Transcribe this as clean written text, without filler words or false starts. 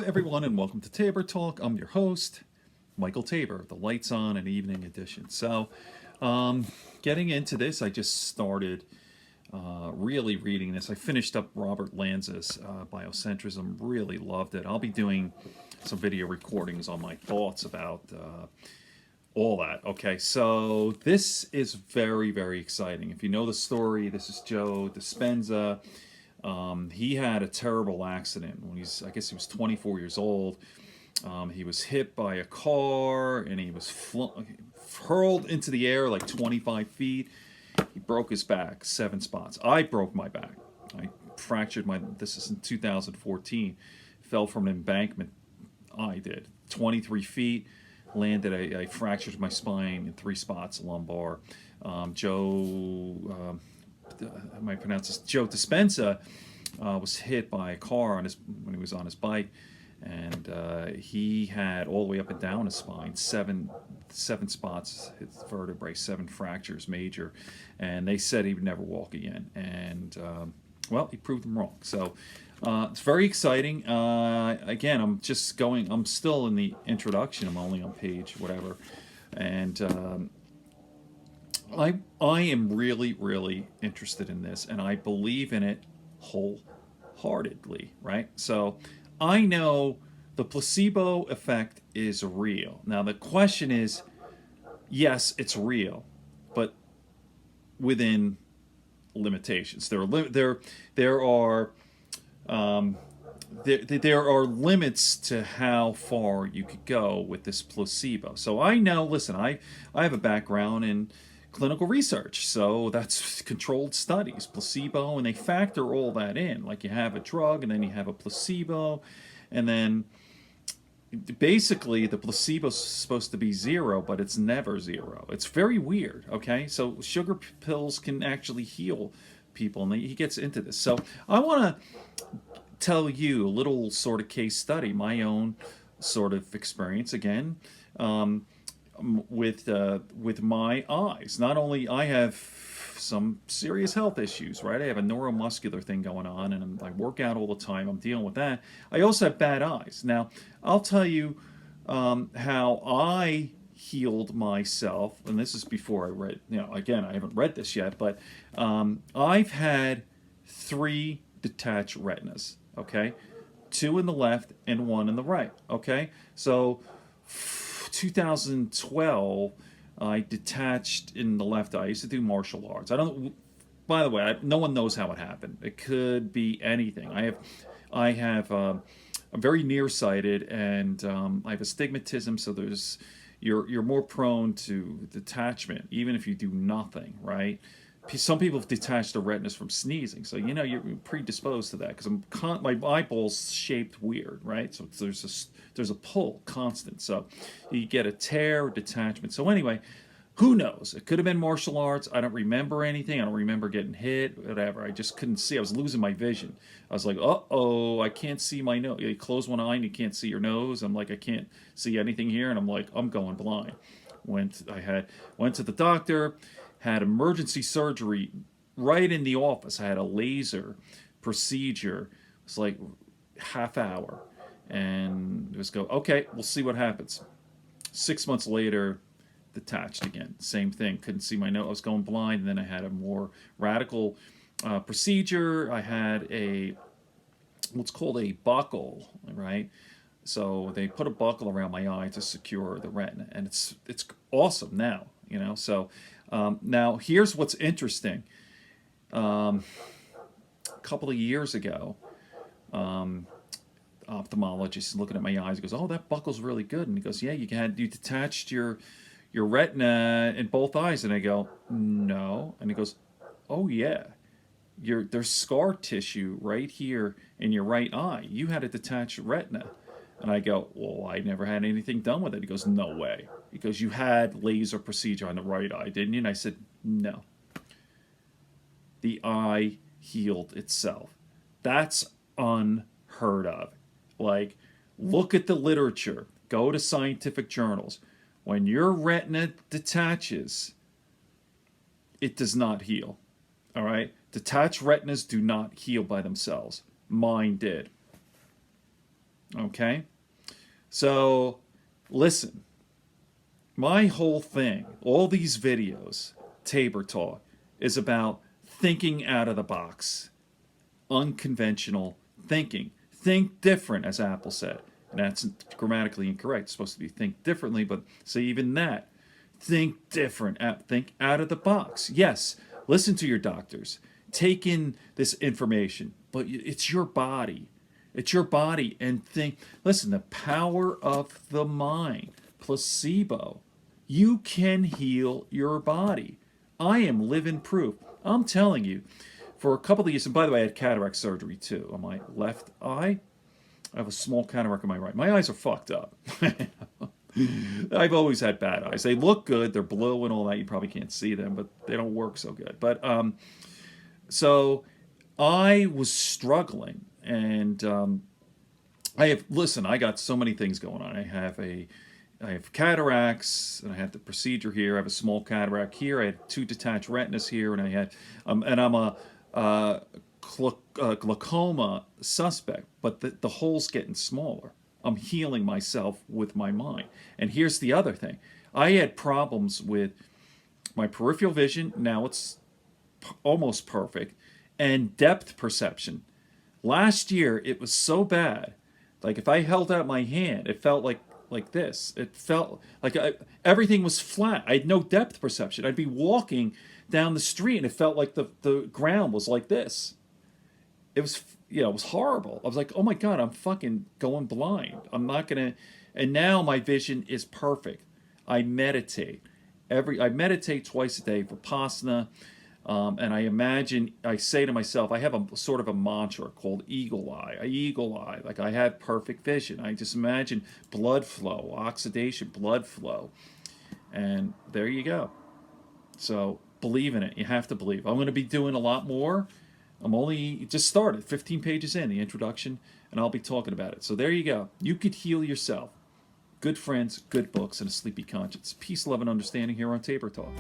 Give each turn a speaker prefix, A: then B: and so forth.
A: everyone, and welcome to Tabor Talk. I'm your host, Michael Tabor, the Lights On and Evening Edition. So, getting into this, I just started really reading this. I finished up Robert Lanza's Biocentrism, really loved it. I'll be doing some video recordings on my thoughts about all that. Okay, so this is very, very exciting. If you know the story, this is Joe Dispenza. He had a terrible accident when I guess he was 24 years old. He was hit by a car and he was hurled into the air like 25 feet. He broke his back, 7 spots. I broke my back. I fractured this is in 2014, fell from an embankment. I did 23 feet, landed. I fractured my spine in 3 spots, lumbar. Joe, I might pronounce this, Joe Dispenza was hit by a car when he was on his bike, and he had all the way up and down his spine, seven spots, his vertebrae, 7 fractures, major, and they said he would never walk again. And well, he proved them wrong. So it's very exciting. Again, I'm still in the introduction. I'm only on page whatever, and I am really, really interested in this, and I believe in it wholeheartedly, right? So I know the placebo effect is real. Now the question is, yes, it's real, but within limitations. There are limits to how far you could go with this placebo. So I know, listen, I have a background in clinical research, so that's controlled studies, placebo, and they factor all that in. Like, you have a drug and then you have a placebo, and then basically the placebo's supposed to be 0, but it's never 0. It's very weird. Okay, so sugar pills can actually heal people, and he gets into this. So I want to tell you a little sort of case study, my own sort of experience again. With my eyes. Not only I have some serious health issues, right? I have a neuromuscular thing going on, and I work out all the time. I'm dealing with that. I also have bad eyes. Now, I'll tell you how I healed myself, and this is before I read. Again, I haven't read this yet, but I've had 3 detached retinas. Okay, 2 in the left and 1 in the right. Okay, so 2012, I detached in the left eye. I used to do martial arts. By the way, no one knows how it happened. It could be anything. I'm very nearsighted, and I have astigmatism. So you're more prone to detachment, even if you do nothing, right? Some people have detached their retinas from sneezing, so you're predisposed to that, because my eyeball's shaped weird, right? So there's a pull constant, so you get a tear or detachment. So anyway, who knows? It could have been martial arts. I don't remember anything. I don't remember getting hit, whatever. I just couldn't see. I was losing my vision. I was like, uh-oh, I can't see my nose. You close one eye and you can't see your nose. I'm like, I can't see anything here, and I'm like, I'm going blind. Went to the doctor, had emergency surgery right in the office. I had a laser procedure. It was like half hour, and just go, okay, we'll see what happens. 6 months later, detached again. Same thing. Couldn't see my nose. I was going blind, and then I had a more radical procedure. I had what's called a buckle, right? So they put a buckle around my eye to secure the retina, and it's awesome now, So now here's what's interesting. A couple of years ago, ophthalmologist looking at my eyes. He goes, "Oh, that buckle's really good." And he goes, "Yeah, you detached your retina in both eyes." And I go, "No." And he goes, "Oh yeah, there's scar tissue right here in your right eye. You had a detached retina." And I go, "Well, I never had anything done with it." He goes, "No way." He goes, "You had laser procedure on the right eye, didn't you?" And I said, "No. The eye healed itself." That's unheard of. Like, look at the literature. Go to scientific journals. When your retina detaches, it does not heal. All right? Detached retinas do not heal by themselves. Mine did. Okay? So, listen, my whole thing, all these videos, Tabor Talk, is about thinking out of the box, unconventional thinking. Think different, as Apple said. And that's grammatically incorrect. It's supposed to be think differently, but say even that. Think different. Think out of the box. Yes, listen to your doctors. Take in this information, but it's your body. It's your body, and think. Listen, the power of the mind. Placebo. You can heal your body. I am living proof. I'm telling you, for a couple of years, and by the way, I had cataract surgery too on my left eye. I have a small cataract on my right. My eyes are fucked up. I've always had bad eyes. They look good. They're blue and all that. You probably can't see them, but they don't work so good. But so I was struggling, and I got so many things going on. I have cataracts, and I had the procedure here. I have a small cataract here. I had 2 detached retinas here, and I had, and I'm a glaucoma suspect, but the hole's getting smaller. I'm healing myself with my mind. And here's the other thing. I had problems with my peripheral vision. Now it's almost perfect. And depth perception. Last year, it was so bad. Like if I held out my hand, it felt like this. It felt like everything was flat. I had no depth perception. I'd be walking down the street and it felt like the ground was like this. It was, it was horrible. I was like, oh my God, I'm fucking going blind. I'm not going to. And now my vision is perfect. I meditate. I meditate twice a day, Vipassana. And I say to myself, I have a sort of a mantra called eagle eye. Eagle eye, like I have perfect vision. I just imagine blood flow, oxidation, blood flow. And there you go. So believe in it. You have to believe. I'm going to be doing a lot more. I'm only just started, 15 pages in, the introduction, and I'll be talking about it. So there you go. You could heal yourself. Good friends, good books, and a sleepy conscience. Peace, love, and understanding here on Tabor Talk.